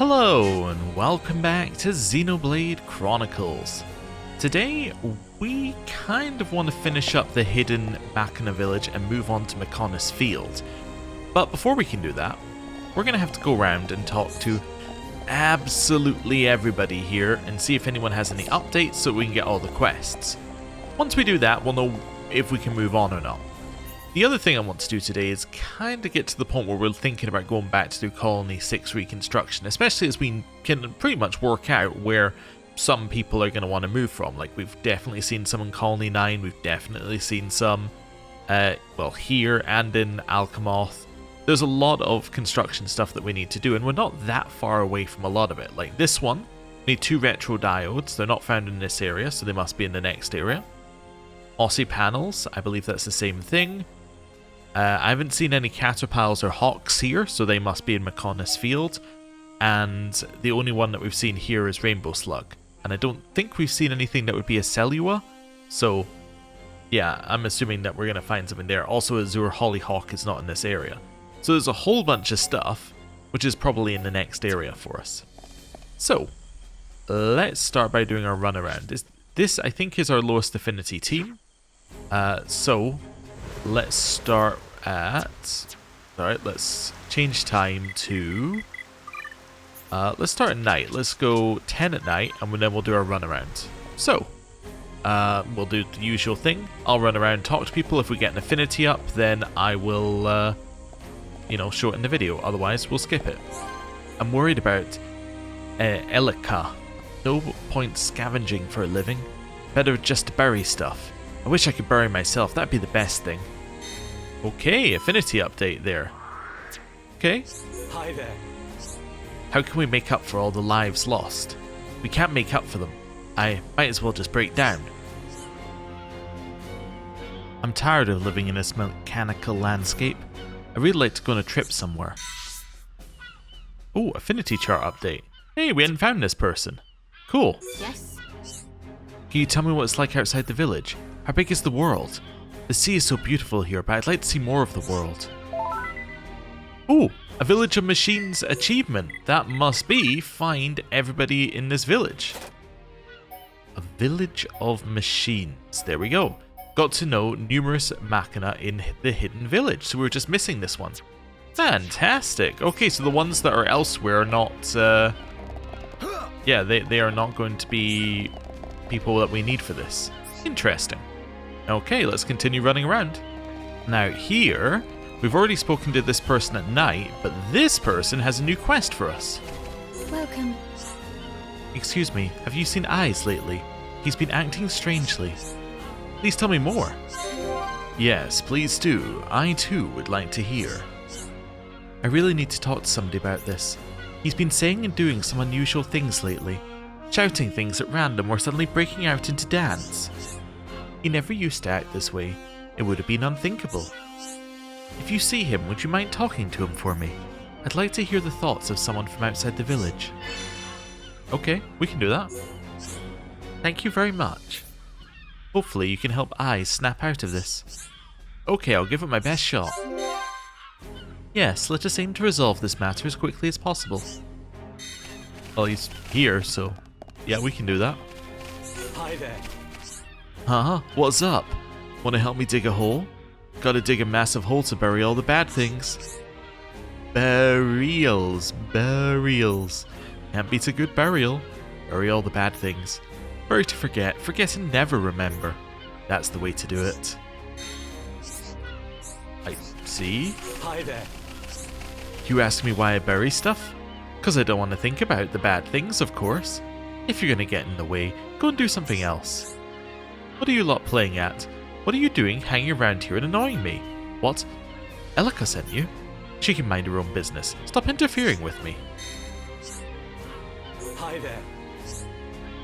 Hello and welcome back to Xenoblade Chronicles. Today we kind of want to finish up the hidden Machina village and move on to Mechonis field. But before we can do that, we're going to have to go around and talk to absolutely everybody here and see if anyone has any updates so we can get all the quests. Once we do that, we'll know if we can move on or not. The other thing I want to do today is kind of get to the point where we're thinking about going back to do Colony 6 reconstruction, especially as we can pretty much work out where some people are going to want to move from. Like, we've definitely seen some in Colony 9, we've definitely seen some, well, here and in Alcamoth. There's a lot of construction stuff that we need to do, and we're not that far away from a lot of it. Like this one, we need 2 retro diodes. They're not found in this area, so they must be in the next area. Aussie panels, I believe that's the same thing. I haven't seen any caterpillars or hawks here, so they must be in Mechonis field. And the only one that we've seen here is Rainbow Slug. And I don't think we've seen anything that would be a Cellua. So, yeah, I'm assuming that we're going to find something there. Also, Azure Hollyhock is not in this area. So there's a whole bunch of stuff, which is probably in the next area for us. So, let's start by doing our run around. This, I think, is our lowest affinity team. So, let's start at... Alright, let's change time to... let's start at night. Let's go 10 at night, and then we'll do our run around. So, we'll do the usual thing. I'll run around, talk to people. If we get an affinity up, then I will, you know, show it in the video. Otherwise, we'll skip it. I'm worried about Elica. No point scavenging for a living. Better just to bury stuff. I wish I could bury myself. That'd be the best thing. Okay, affinity update there. Okay. Hi there. How can we make up for all the lives lost? We can't make up for them. I might as well just break down. I'm tired of living in this mechanical landscape. I really like to go on a trip somewhere. Oh, affinity chart update. Hey, we hadn't found this person. Cool. Yes. Can you tell me what it's like outside the village? How big is the world? The sea is so beautiful here, but I'd like to see more of the world. Oh, a Village of Machines achievement. That must be find everybody in this village. A Village of Machines. There we go. Got to know numerous Machina in the hidden village. So we were just missing this one. Fantastic. Okay, so the ones that are elsewhere are not... yeah, they are not going to be people that we need for this. Interesting. Okay, let's continue running around. Now here, we've already spoken to this person at night, but this person has a new quest for us. Welcome. Excuse me, have you seen Eyes lately? He's been acting strangely. Please tell me more. Yes, please do. I too would like to hear. I really need to talk to somebody about this. He's been saying and doing some unusual things lately. Shouting things at random or suddenly breaking out into dance. He never used to act this way. It would have been unthinkable. If you see him, would you mind talking to him for me? I'd like to hear the thoughts of someone from outside the village. Okay, we can do that. Thank you very much. Hopefully you can help Eyes snap out of this. Okay, I'll give it my best shot. Yes, let us aim to resolve this matter as quickly as possible. Well, he's here, so yeah, we can do that. Hi there. Huh? What's up? Want to help me dig a hole? Gotta dig a massive hole to bury all the bad things. Burials. Can't beat a good burial. Bury all the bad things. Bury to forget. Forget and never remember. That's the way to do it. I see. Hi there. You ask me why I bury stuff? 'Cause I don't want to think about the bad things, of course. If you're gonna get in the way, go and do something else. What are you lot playing at? What are you doing hanging around here and annoying me? What? Elica sent you? She can mind her own business. Stop interfering with me. Hi there.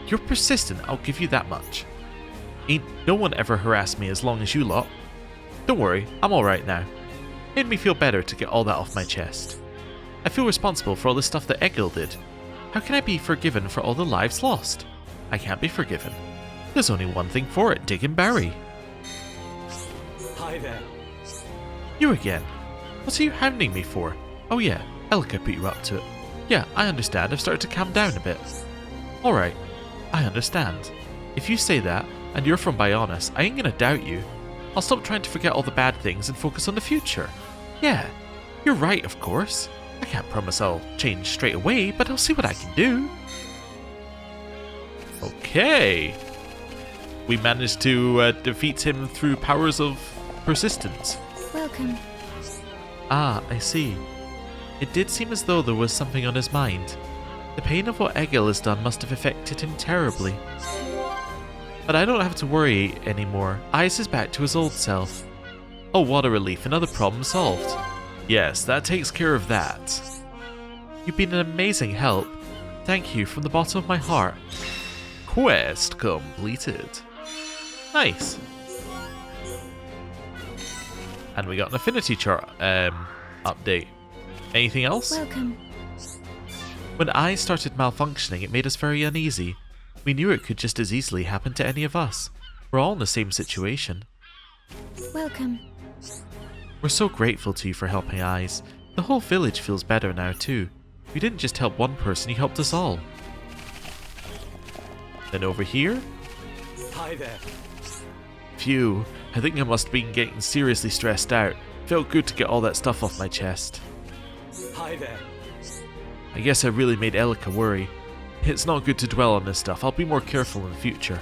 You're persistent, I'll give you that much. Ain't no one ever harassed me as long as you lot. Don't worry, I'm alright now. Made me feel better to get all that off my chest. I feel responsible for all the stuff that Egil did. How can I be forgiven for all the lives lost? I can't be forgiven. There's only one thing for it, dig and bury. Hi there. You again. What are you hounding me for? Oh yeah, Elica put you up to it. Yeah, I understand. I've started to calm down a bit. Alright, I understand. If you say that, and you're from Bionis, I ain't gonna doubt you. I'll stop trying to forget all the bad things and focus on the future. Yeah, you're right, of course. I can't promise I'll change straight away, but I'll see what I can do. Okay. We managed to defeat him through powers of persistence. Welcome. Ah, I see. It did seem as though there was something on his mind. The pain of what Egil has done must have affected him terribly. But I don't have to worry anymore. Ice is back to his old self. Oh, what a relief. Another problem solved. Yes, that takes care of that. You've been an amazing help. Thank you from the bottom of my heart. Quest completed. Nice. And we got an affinity chart update. Anything else? Welcome. When eyes started malfunctioning, it made us very uneasy. We knew it could just as easily happen to any of us. We're all in the same situation. Welcome. We're so grateful to you for helping Eyes. The whole village feels better now too. You didn't just help one person, you helped us all. Then over here? Hi there. Phew, I think I must have been getting seriously stressed out. Felt good to get all that stuff off my chest. Hi there. I guess I really made Elika worry. It's not good to dwell on this stuff. I'll be more careful in the future.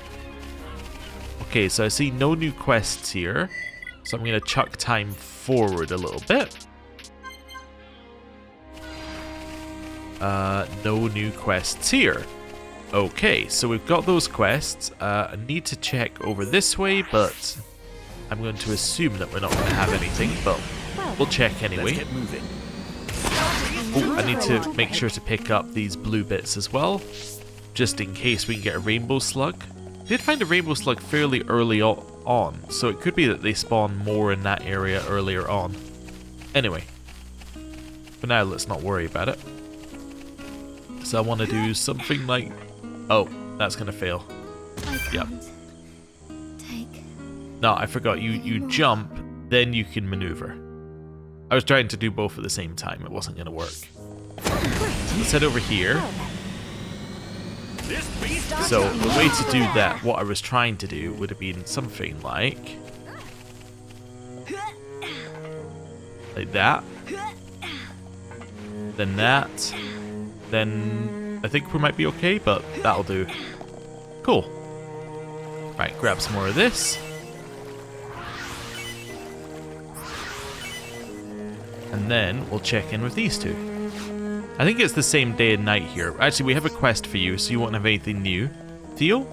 Okay, so I see no new quests here. So I'm going to chuck time forward a little bit. No new quests here. Okay, so we've got those quests. I need to check over this way, but I'm going to assume that we're not going to have anything, but we'll check anyway. Let's get moving. Oh, I need to make sure to pick up these blue bits as well, just in case we can get a rainbow slug. Did find a rainbow slug fairly early on, so it could be that they spawn more in that area earlier on. Anyway, for now let's not worry about it. So I want to do something like... Oh, that's going to fail. Yep. Take. No, I forgot. You jump, then you can maneuver. I was trying to do both at the same time. It wasn't going to work. Let's head over here. So the way to do that, what I was trying to do, would have been something like that. Then that. Then I think we might be okay, but that'll do. Cool. Right, grab some more of this. And then we'll check in with these two. I think it's the same day and night here. Actually, we have a quest for you, so you won't have anything new. Theo?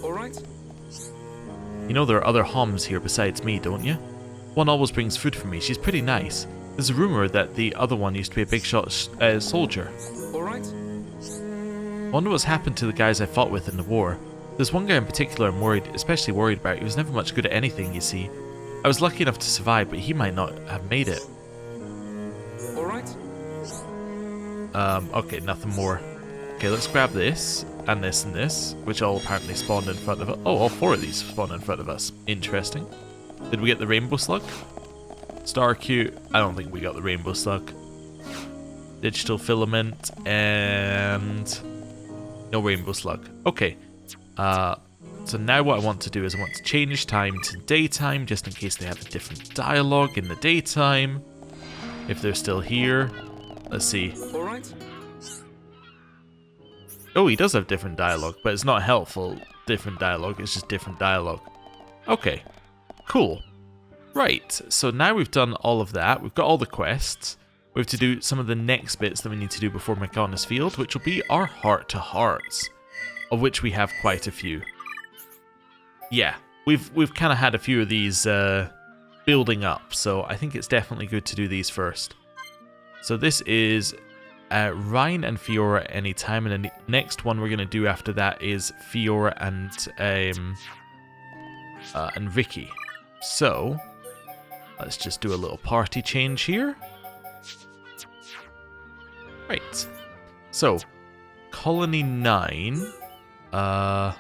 Alright. You know there are other Homs here besides me, don't you? One always brings food for me. She's pretty nice. There's a rumor that the other one used to be a big shot soldier. Alright. Wonder what's happened to the guys I fought with in the war. There's one guy in particular I'm especially worried about. He was never much good at anything, you see. I was lucky enough to survive, but he might not have made it. Alright. Okay, nothing more. Okay, let's grab this, and this, and this, which all apparently spawned in front of us. Oh, all four of these spawned in front of us. Interesting. Did we get the rainbow slug? Star cute. I don't think we got the rainbow slug. Digital filament, and no rainbow slug. Okay. So now what I want to do is I want to change time to daytime, just in case they have a different dialogue in the daytime. If they're still here. Let's see. Alright. Oh, he does have different dialogue, but it's not helpful different dialogue, it's just different dialogue. Okay, cool. Right, so now we've done all of that, we've got all the quests. We have to do some of the next bits that we need to do before Mechonis Field, which will be our heart-to-hearts, of which we have quite a few. Yeah, we've kind of had a few of these building up, so I think it's definitely good to do these first. So this is Ryan and Fiora anytime, and then the next one we're going to do after that is Fiora and Ricky. So let's just do a little party change here. Right. So Colony 9. So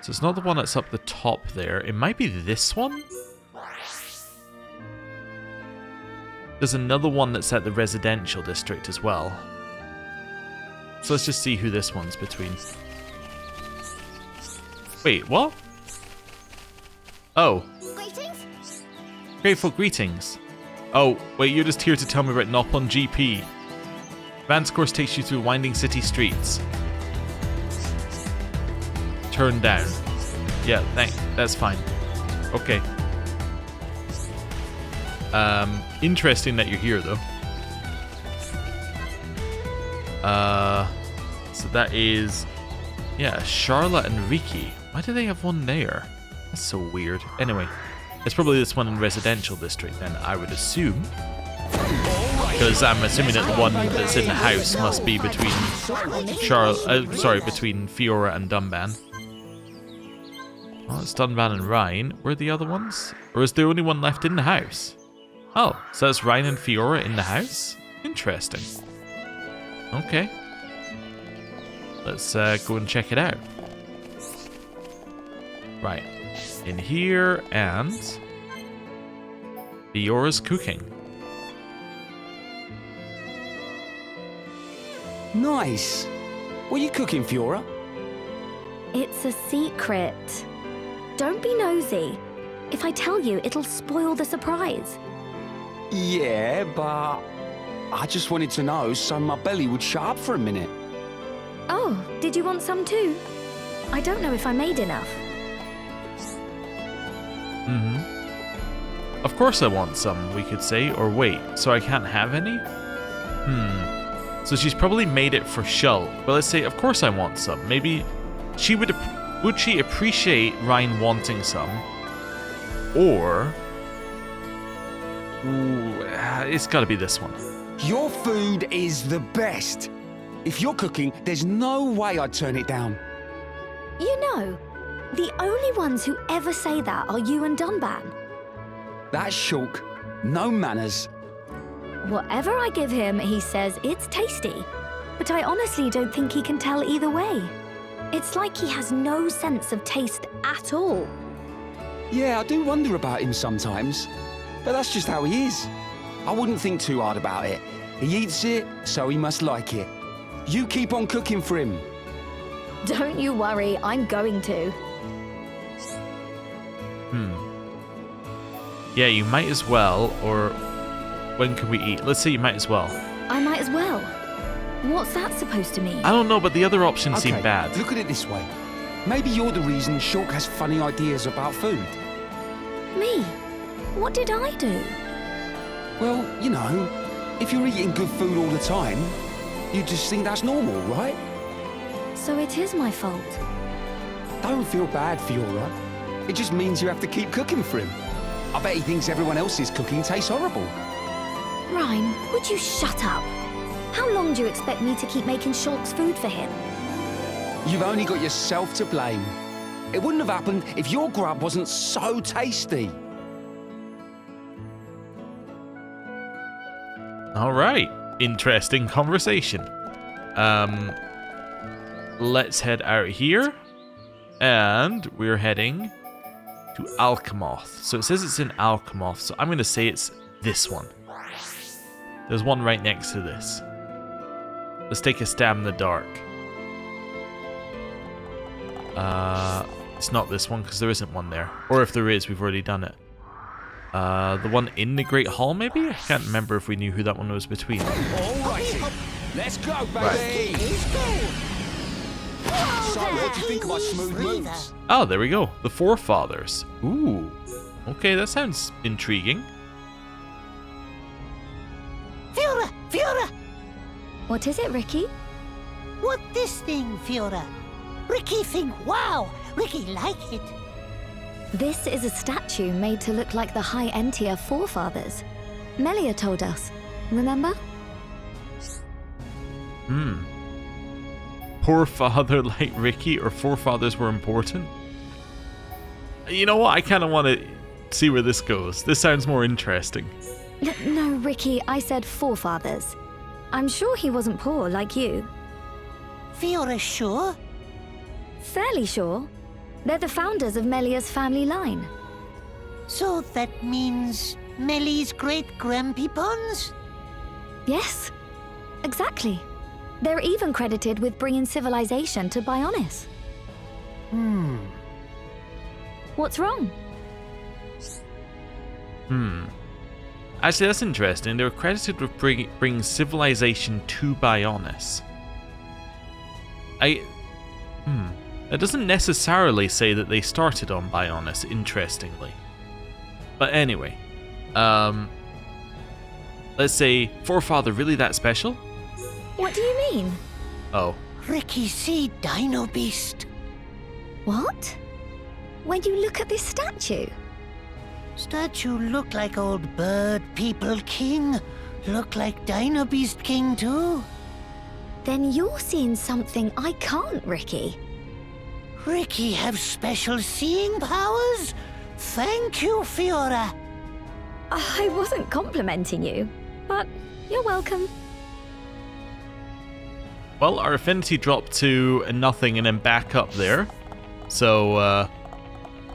it's not the one that's up the top there. It might be this one. There's another one that's at the residential district as well. So let's just see who this one's between. Wait, what? Oh. Greetings. Grateful greetings. Oh, wait, you're just here to tell me about Noplon GP. Advance course takes you through winding city streets. Turn down. Yeah, that's fine. Okay. Interesting that you're here, though. So that is... Yeah, Charlotte and Riki. Why do they have one there? That's so weird. Anyway, it's probably this one in residential district then, I would assume. Because I'm assuming that the one that's in the house must be between between Fiora and Dunban. Oh, it's Dunban and Ryan. Where are the other ones? Or is there only one left in the house? Oh, so that's Ryan and Fiora in the house? Interesting. Okay. Let's go and check it out. Right. In here, and... Fiora's cooking. Nice. What are you cooking, Fiora? It's a secret. Don't be nosy. If I tell you, it'll spoil the surprise. Yeah, but I just wanted to know so my belly would shut up for a minute. Oh, did you want some too? I don't know if I made enough. Of course I want some, we could say. Or wait, so I can't have any? So she's probably made it for Shulk. But let's say, of course I want some. Maybe she would she appreciate Ryan wanting some? Or... Ooh, it's gotta be this one. Your food is the best. If you're cooking, there's no way I'd turn it down. You know, the only ones who ever say that are you and Dunban. That's Shulk. No manners. Whatever I give him, he says it's tasty. But I honestly don't think he can tell either way. It's like he has no sense of taste at all. Yeah, I do wonder about him sometimes. But that's just how he is. I wouldn't think too hard about it. He eats it, so he must like it. You keep on cooking for him. Don't you worry, I'm going to. Yeah, you might as well, or when can we eat? Let's say you might as well. I might as well. What's that supposed to mean? I don't know, but the other options seem bad. Look at it this way. Maybe you're the reason Shulk has funny ideas about food. Me? What did I do? Well, you know, if you're eating good food all the time, you just think that's normal, right? So it is my fault. Don't feel bad, Fiora. It just means you have to keep cooking for him. I bet he thinks everyone else's cooking tastes horrible. Ryan, would you shut up? How long do you expect me to keep making Shulk's food for him? You've only got yourself to blame. It wouldn't have happened if your grub wasn't so tasty. All right, interesting conversation. Let's head out here, and we're heading to Alcamoth. So it says it's in Alcamoth, so I'm going to say it's this one. There's one right next to this. Let's take a stab in the dark. It's not this one, because there isn't one there. Or if there is, we've already done it. The one in the Great Hall, maybe? I can't remember if we knew who that one was between. Alrighty, let's go, baby! So, what do you think of my smooth moves? Oh, there we go. The Forefathers. Ooh. Okay, that sounds intriguing. Fiora! What is it, Ricky? What this thing, Fiora? Ricky think, wow, Ricky like it. This is a statue made to look like the High Entier forefathers. Melia told us. Remember? Poor father like Ricky, or forefathers were important? You know what? I kind of want to see where this goes. This sounds more interesting. No, Ricky, I said forefathers. I'm sure he wasn't poor like you. Fiora sure? Fairly sure. They're the founders of Melia's family line. So that means Meli's great-grandpeepons? Yes, exactly. They're even credited with bringing civilization to Bionis. What's wrong? Actually, that's interesting. They were credited with bringing civilization to Bionis. That doesn't necessarily say that they started on Bionis, interestingly. But anyway, let's say, forefather really that special? What do you mean? Oh. Ricky see Dino Beast. What? When you look at this statue? Statue look like old bird people king. Look like Dino Beast king too. Then you're seeing something I can't, Ricky. Ricky have special seeing powers? Thank you, Fiora. I wasn't complimenting you, but you're welcome. Well, our affinity dropped to nothing and then back up there. So,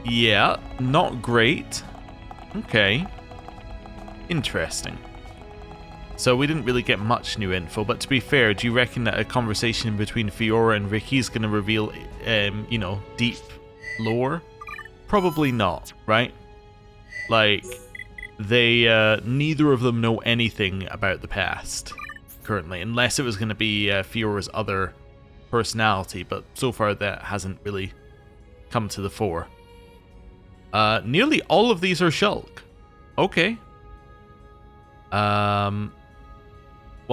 yeah, not great. Okay. Interesting. So we didn't really get much new info, but to be fair, do you reckon that a conversation between Fiora and Ricky is going to reveal, you know, deep lore? Probably not, right? Like, they, neither of them know anything about the past currently, unless it was going to be Fiora's other personality, but so far that hasn't really come to the fore. Nearly all of these are Shulk. Okay. Well,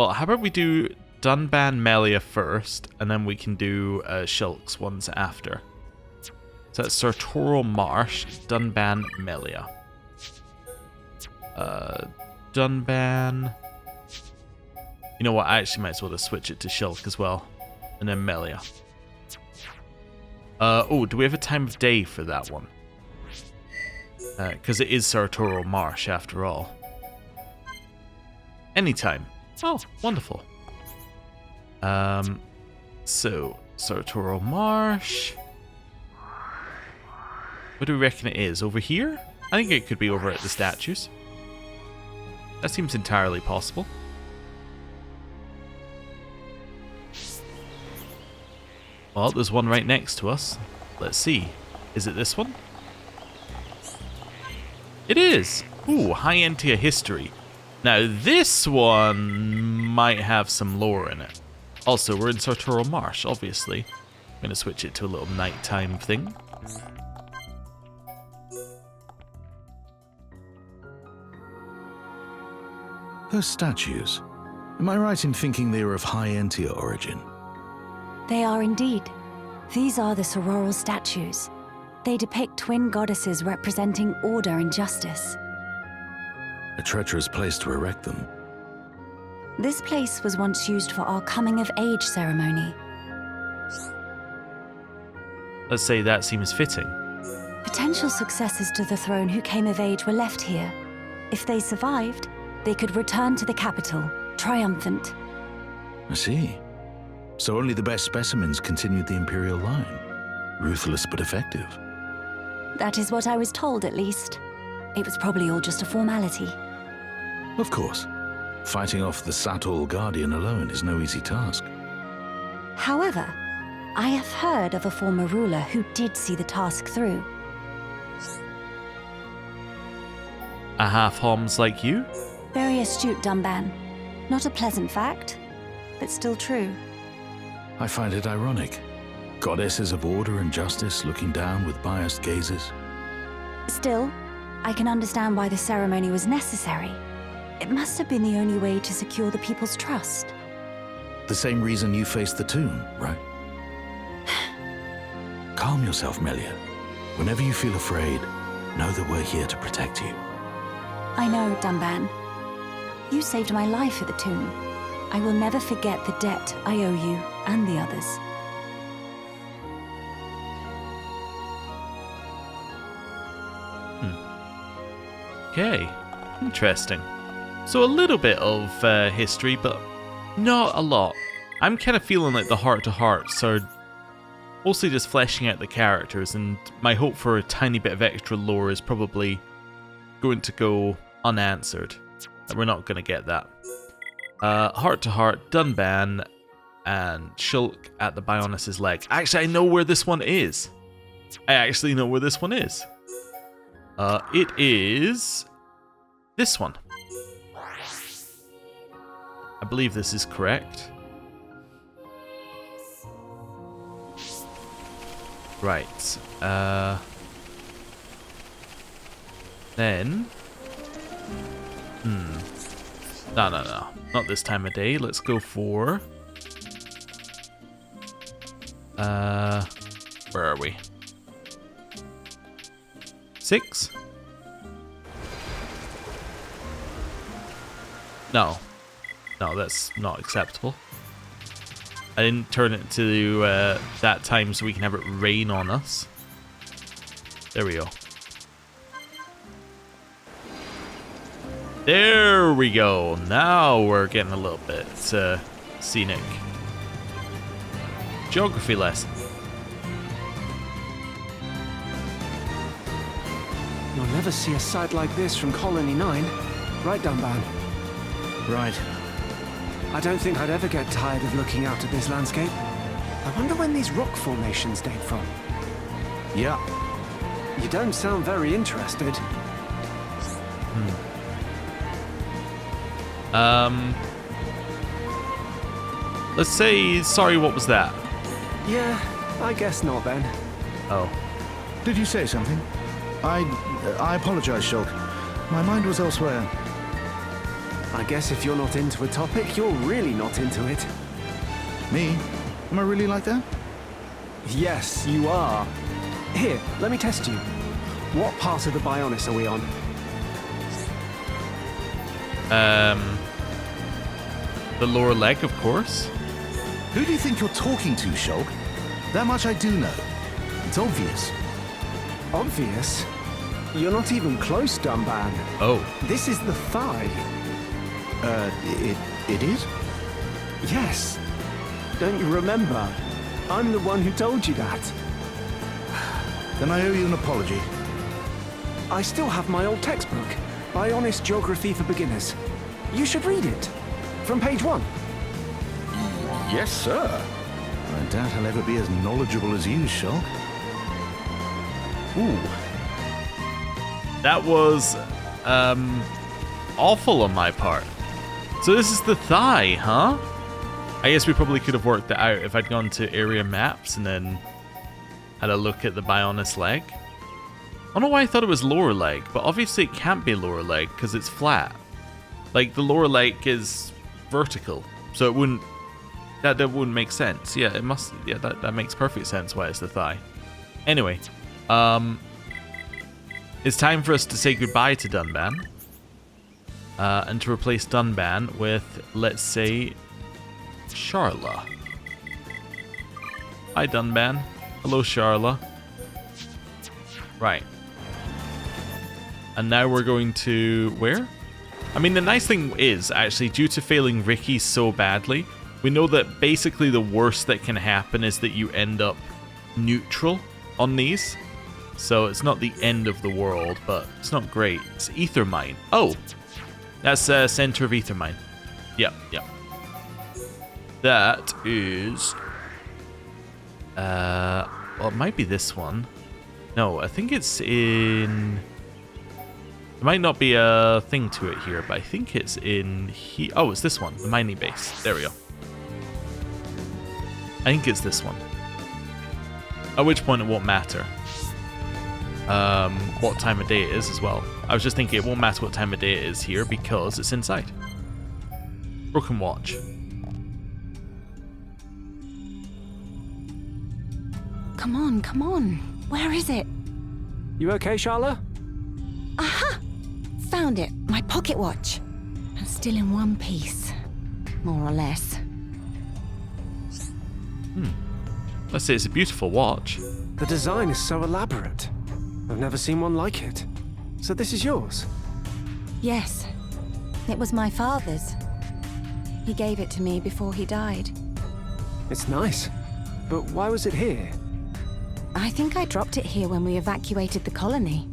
how about we do Dunban Melia first, and then we can do Shulk's ones after. So that's Satori Marsh, Dunban Melia. Dunban. You know what? I actually might as well just switch it to Shulk as well, and then Melia. Oh, do we have a time of day for that one? Because it is Satori Marsh after all. Anytime. Oh, wonderful. So, Satori Marsh. What do we reckon it is? Over here? I think it could be over at the statues. That seems entirely possible. Well, there's one right next to us. Let's see. Is it this one? It is! Ooh, High Entia History. Now, this one might have some lore in it. Also, we're in Satori Marsh, obviously. I'm going to switch it to a little nighttime thing. Those statues. Am I right in thinking they were of High Entia origin? They are indeed. These are the sororal statues. They depict twin goddesses representing order and justice. A treacherous place to erect them. This place was once used for our coming-of-age ceremony. Let's say that seems fitting. Potential successors to the throne who came of age were left here. If they survived, they could return to the capital, triumphant. I see. So only the best specimens continued the Imperial line. Ruthless but effective. That is what I was told, at least. It was probably all just a formality. Of course. Fighting off the Satori Guardian alone is no easy task. However, I have heard of a former ruler who did see the task through. A half-homs like you? Very astute, Dunban. Not a pleasant fact, but still true. I find it ironic. Goddesses of order and justice looking down with biased gazes. Still, I can understand why the ceremony was necessary. It must have been the only way to secure the people's trust. The same reason you faced the tomb, right? Calm yourself, Melia. Whenever you feel afraid, know that we're here to protect you. I know, Dunban. You saved my life at the tomb. I will never forget the debt I owe you and the others. Okay, interesting. So a little bit of history, but not a lot. I'm kind of feeling like the heart-to-hearts are mostly just fleshing out the characters, and my hope for a tiny bit of extra lore is probably going to go unanswered. We're not going to get that. Heart-to-heart, Dunban. and Shulk at the Bionis' leg. Actually, I know where this one is. It is this one. I believe this is correct. Right. Then... No. Not this time of day. Let's go for... Where are we? 6? No, that's not acceptable. I didn't turn it to that time so we can have it rain on us. There we go. There we go. Now we're getting a little bit scenic. Geography lesson. You'll never see a sight like this from Colony 9. Right, Dunban? Right. I don't think I'd ever get tired of looking out at this landscape. I wonder when these rock formations date from. Yeah. You don't sound very interested. Let's say, sorry, what was that? Yeah, I guess not then. Oh. Did you say something? I apologize, Shulk. My mind was elsewhere. I guess if you're not into a topic, you're really not into it. Me? Am I really like that? Yes, you are. Here, let me test you. What part of the Bionis are we on? The lower leg, of course. Who do you think you're talking to, Shulk? That much I do know. It's obvious. Obvious? You're not even close, Dunban. Oh. This is the thigh. It is? Yes. Don't you remember? I'm the one who told you that. Then I owe you an apology. I still have my old textbook, Bionis Geography for Beginners. You should read it. From page 1. Yes, sir. I doubt I'll ever be as knowledgeable as you, Shulk. Ooh. That was, awful on my part. So this is the thigh, huh? I guess we probably could have worked that out if I'd gone to area maps and then had a look at the Bionis leg. I don't know why I thought it was lower leg, but obviously it can't be lower leg because it's flat. Like, the lower leg is vertical, so it wouldn't... That wouldn't make sense. Yeah, it must... Yeah, that makes perfect sense why it's the thigh. Anyway, it's time for us to say goodbye to Dunban. And to replace Dunban with, let's say, Sharla. Hi, Dunban. Hello, Sharla. Right. And now we're going to... Where? I mean, the nice thing is, actually, due to failing Ricky so badly, we know that basically the worst that can happen is that you end up neutral on these. So it's not the end of the world, but it's not great. It's Ether Mine. Oh! That's center of Ether Mine. Yep. That is... well, it might be this one. No, I think it's in... There might not be a thing to it here, but I think it's in here. Oh, it's this one, the mining base. There we go. I think it's this one. At which point it won't matter. What time of day it is as well. I was just thinking it won't matter what time of day it is here because it's inside. Broken watch. Come on. Where is it? You okay, Sharla? Aha! Found it. My pocket watch. And still in one piece. More or less. Let's say it's a beautiful watch. The design is so elaborate. I've never seen one like it. So this is yours? Yes. It was my father's. He gave it to me before he died. It's nice. But why was it here? I think I dropped it here when we evacuated the colony.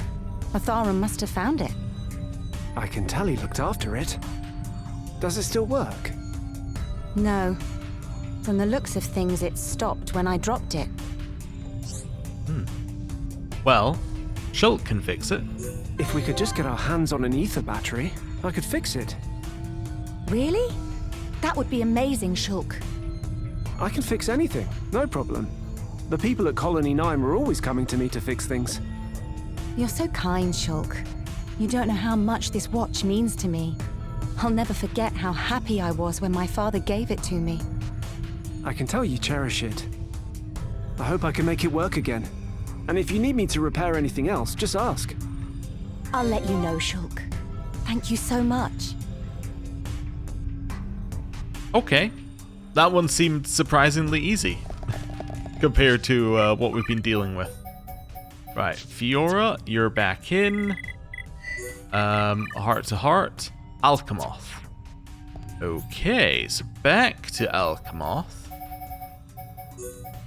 Atharan must have found it. I can tell he looked after it. Does it still work? No. From the looks of things, it stopped when I dropped it. Well, Shulk can fix it. If we could just get our hands on an ether battery, I could fix it. Really? That would be amazing, Shulk. I can fix anything, no problem. The people at Colony 9 were always coming to me to fix things. You're so kind, Shulk. You don't know how much this watch means to me. I'll never forget how happy I was when my father gave it to me. I can tell you cherish it. I hope I can make it work again. And if you need me to repair anything else, just ask. I'll let you know, Shulk. Thank you so much. Okay. That one seemed surprisingly easy compared to what we've been dealing with. Right, Fiora, you're back in. Heart to heart. Alcamoth. Okay, so back to Alcamoth.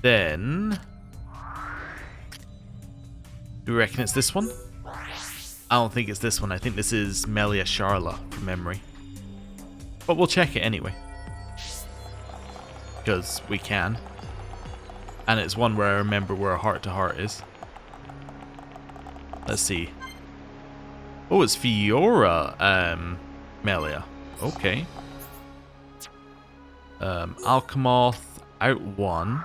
Then... do you reckon it's this one? I don't think it's this one. I think this is Melia Sharla from memory. But we'll check it anyway. Because we can. And it's one where I remember where heart to heart is. Let's see. Oh, it's Fiora, Melia. Okay. Alcamoth, out one.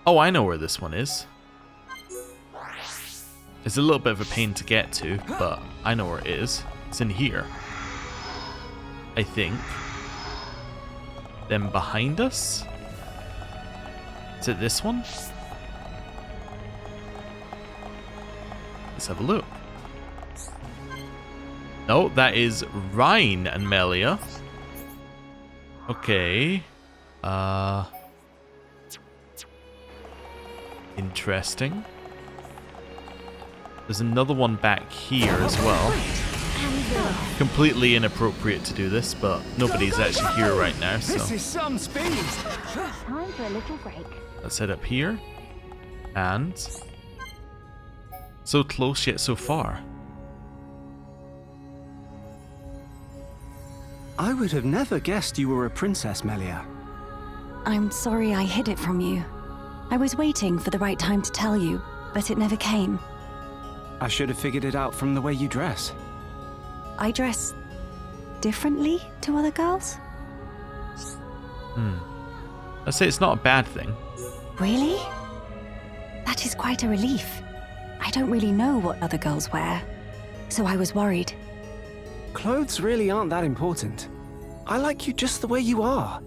Oh, I know where this one is. It's a little bit of a pain to get to, but I know where it is. It's in here. I think. Then behind us? Is it this one? Let's have a look. No, that is Rhine and Melia. Okay. Interesting. There's another one back here as well. Completely inappropriate to do this, but nobody's actually here right now, so This is some speed! Time for a little break. let's head up here. And so close yet so far. I would have never guessed you were a princess, Melia. I'm sorry I hid it from you. I was waiting for the right time to tell you, but it never came. I should have figured it out from the way you dress. I dress differently to other girls? I'd say it's not a bad thing. Really? That is quite a relief. I don't really know what other girls wear, so I was worried. Clothes really aren't that important. I like you just the way you are.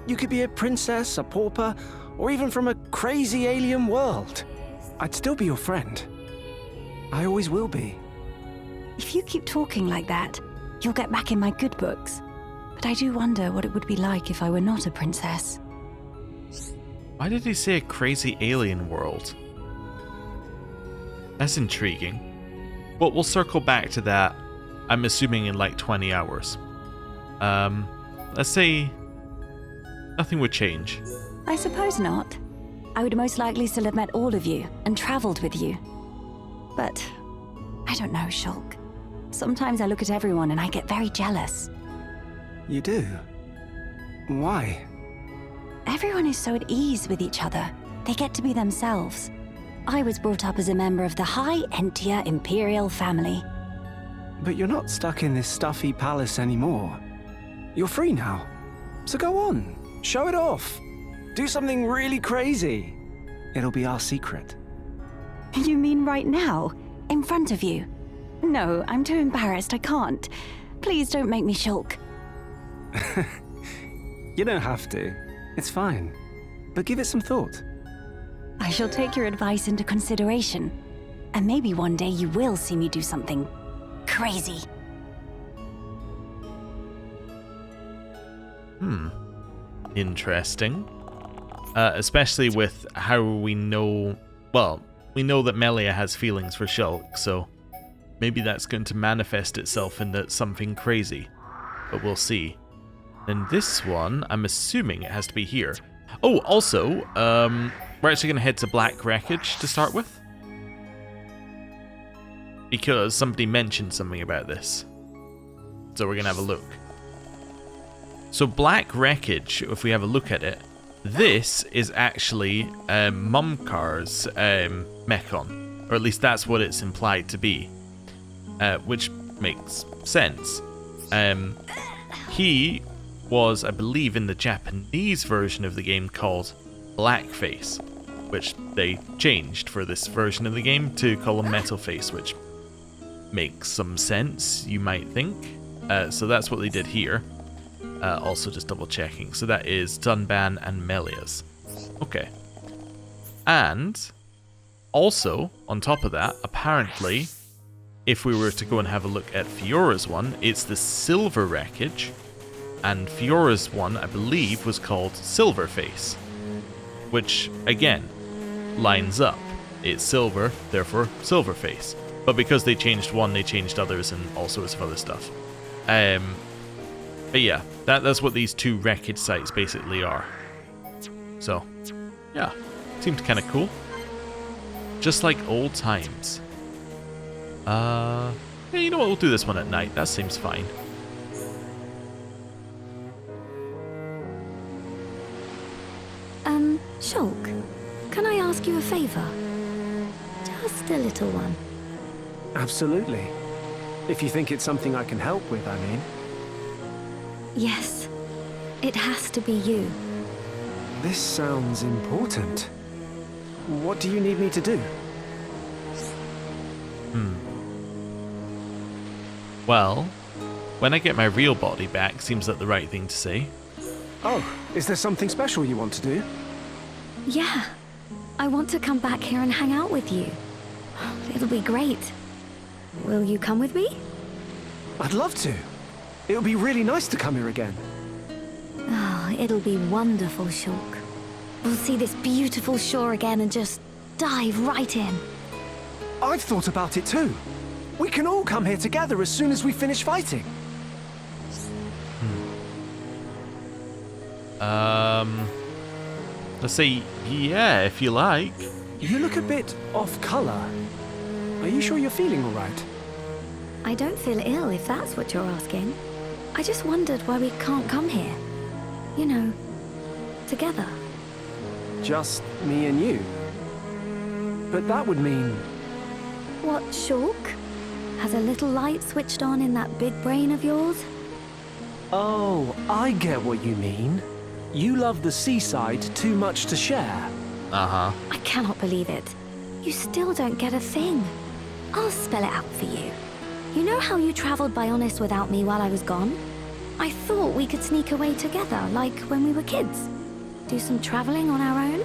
You could be a princess, a pauper, or even from a crazy alien world. I'd still be your friend. I always will be. If you keep talking like that, you'll get back in my good books. But I do wonder what it would be like if I were not a princess. Why did he say a crazy alien world? That's intriguing. Well, we'll circle back to that, I'm assuming in like 20 hours. Let's say nothing would change. I suppose not. I would most likely still have met all of you and traveled with you. But I don't know, Shulk. Sometimes I look at everyone and I get very jealous. You do? Why? Everyone is so at ease with each other. They get to be themselves. I was brought up as a member of the High Entia Imperial family. But you're not stuck in this stuffy palace anymore. You're free now. So go on, show it off. Do something really crazy. It'll be our secret. You mean right now? In front of you? No, I'm too embarrassed. I can't. Please don't make me Shulk. You don't have to. It's fine. But give it some thought. I shall take your advice into consideration. And maybe one day you will see me do something crazy. Interesting. Especially with how we know... Well, we know that Melia has feelings for Shulk, so maybe that's going to manifest itself into something crazy. But we'll see. And this one, I'm assuming it has to be here. Oh, also, we're actually going to head to Black Wreckage to start with. Because somebody mentioned something about this. So we're going to have a look. So Black Wreckage, if we have a look at it, this is actually Mumkar's Mechon, or at least that's what it's implied to be, which makes sense. He was, I believe, in the Japanese version of the game called Blackface, which they changed for this version of the game to call him Metalface, which makes some sense, you might think. So that's what they did here. Also just double checking. So that is Dunban and Melia's. Okay. And also, on top of that, apparently, if we were to go and have a look at Fiora's one, it's the Silver Wreckage. And Fiora's one, I believe, was called Silverface. Which, again, lines up. It's silver, therefore Silverface. But because they changed one, they changed others and all sorts of other stuff. But yeah, that's what these two wreckage sites basically are. So, yeah, seemed kind of cool. Just like old times. Yeah, you know what, we'll do this one at night. That seems fine. Shulk, can I ask you a favor? Just a little one. Absolutely. If you think it's something I can help with, I mean. Yes, it has to be you. This sounds important. What do you need me to do? Well, when I get my real body back, seems like the right thing to say. Oh, is there something special you want to do? Yeah, I want to come back here and hang out with you. It'll be great. Will you come with me? I'd love to. It would be really nice to come here again. Oh, it'll be wonderful, Shulk. We'll see this beautiful shore again and just dive right in. I've thought about it too. We can all come here together as soon as we finish fighting. Let's say, yeah, if you like. You look a bit off color. Are you sure you're feeling all right? I don't feel ill, if that's what you're asking. I just wondered why we can't come here. You know, together. Just me and you? But that would mean... What, Shulk? Has a little light switched on in that big brain of yours? Oh, I get what you mean. You love the seaside too much to share. Uh-huh. I cannot believe it. You still don't get a thing. I'll spell it out for you. You know how you traveled Bionis without me while I was gone? I thought we could sneak away together, like when we were kids. Do some traveling on our own?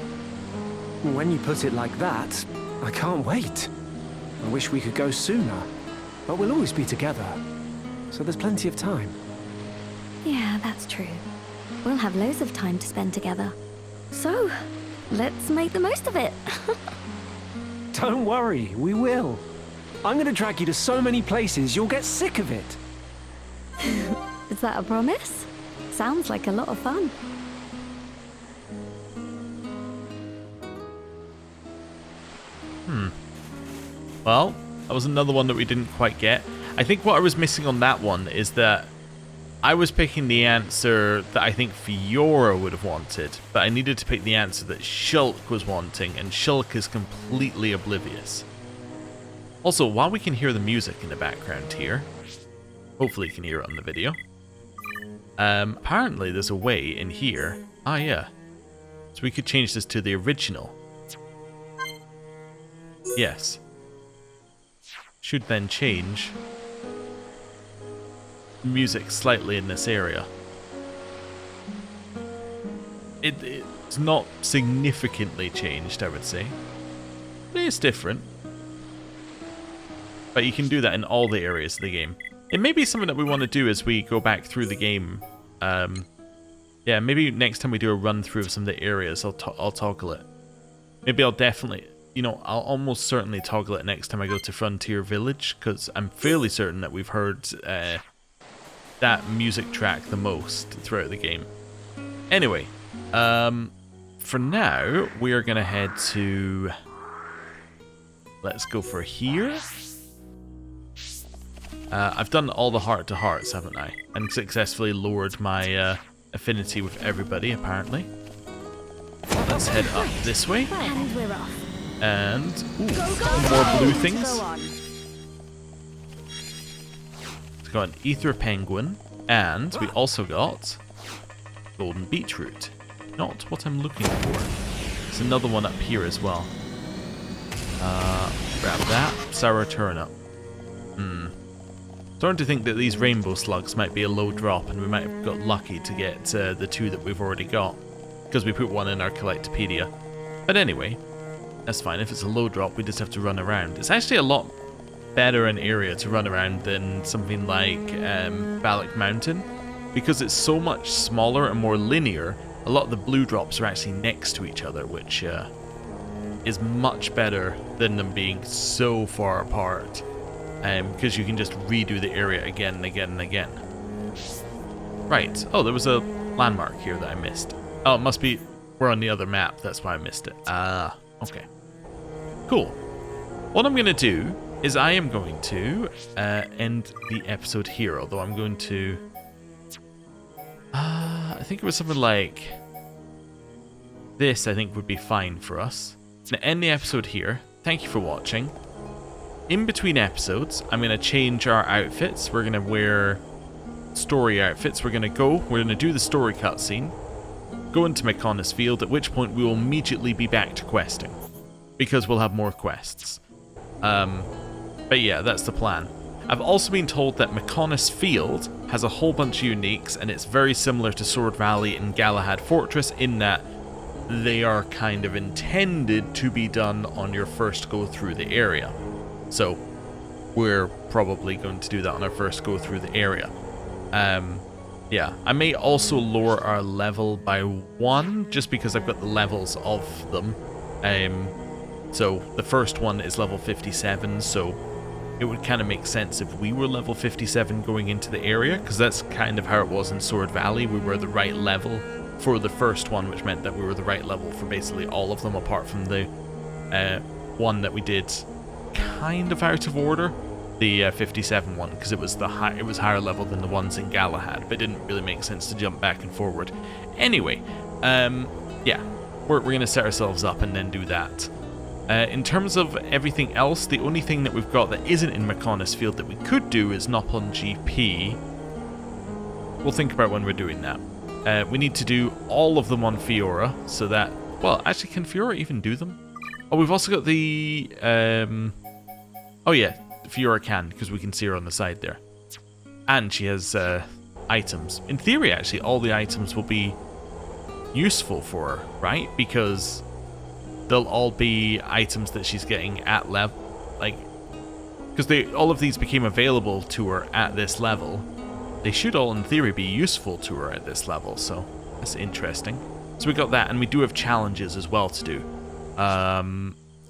When you put it like that, I can't wait. I wish we could go sooner. But we'll always be together. So there's plenty of time. Yeah, that's true. We'll have loads of time to spend together. So, let's make the most of it. Don't worry, we will. I'm going to drag you to so many places you'll get sick of it. Is that a promise? Sounds like a lot of fun. Well, that was another one that we didn't quite get. I think what I was missing on that one is that I was picking the answer that I think Fiora would have wanted, but I needed to pick the answer that Shulk was wanting, and Shulk is completely oblivious. Also, while we can hear the music in the background here, hopefully you can hear it on the video, apparently there's a way in here. Ah, yeah. So we could change this to the original. Yes. Should then change music slightly in this area. It's not significantly changed, I would say. But it's different. But you can do that in all the areas of the game. It may be something that we want to do as we go back through the game. Yeah, maybe next time we do a run through of some of the areas, I'll toggle it. Maybe I'll definitely... You know, I'll almost certainly toggle it next time I go to Frontier Village, because I'm fairly certain that we've heard that music track the most throughout the game. Anyway, for now, we are going to head to... Let's go for here. I've done all the heart-to-hearts, haven't I? And successfully lowered my affinity with everybody, apparently. Let's head up this way. And we're off. And more blue things. Go on. We've got an ether penguin, and we also got golden beetroot. Not what I'm looking for. There's another one up here as well. Grab that. Sour turnip. Starting to think that these rainbow slugs might be a low drop, and we might have got lucky to get the 2 that we've already got, because we put one in our Collectopedia. But anyway, that's fine. If it's a low drop, we just have to run around. It's actually a lot better an area to run around than something like Balak Mountain, because it's so much smaller and more linear. A lot of the blue drops are actually next to each other, which is much better than them being so far apart, because you can just redo the area again and again and again. Right. Oh, there was a landmark here that I missed. Oh, it must be we're on the other map. That's why I missed it. Ah, okay. Cool. What I'm going to do is I am going to end the episode here, although I'm going to... I think it was something like this, I think would be fine for us. I'm going to end the episode here. Thank you for watching. In between episodes, I'm going to change our outfits. We're going to wear story outfits. We're going to do the story cutscene, go into Mechonis Field, at which point we will immediately be back to questing, because we'll have more quests. But yeah, that's the plan. I've also been told that Mechonis Field has a whole bunch of uniques, and it's very similar to Sword Valley and Galahad Fortress in that they are kind of intended to be done on your first go through the area. So we're probably going to do that on our first go through the area. Yeah, I may also lower our level by 1, just because I've got the levels of them. So the first one is level 57, so it would kind of make sense if we were level 57 going into the area, because that's kind of how it was in Sword Valley. We were the right level for the first one, which meant that we were the right level for basically all of them, apart from the one that we did kind of out of order, the 57 one, because it was higher level than the ones in Galahad, but it didn't really make sense to jump back and forward. Anyway, yeah, we're going to set ourselves up and then do that. In terms of everything else, the only thing that we've got that isn't in Mechonis Field that we could do is Noplon GP. We'll think about when we're doing that. We need to do all of them on Fiora, so that... Well, actually, can Fiora even do them? Oh, we've also got the... Oh yeah, Fiora can, because we can see her on the side there. And she has items. In theory, actually, all the items will be useful for her, right? Because they'll all be items that she's getting at level, like, because all of these became available to her at this level. They should all, in theory, be useful to her at this level, so that's interesting. So we got that, and we do have challenges as well to do.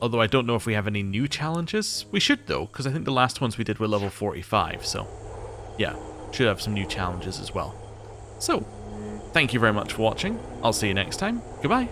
Although I don't know if we have any new challenges. We should, though, because I think the last ones we did were level 45, so yeah, should have some new challenges as well. So, thank you very much for watching. I'll see you next time. Goodbye.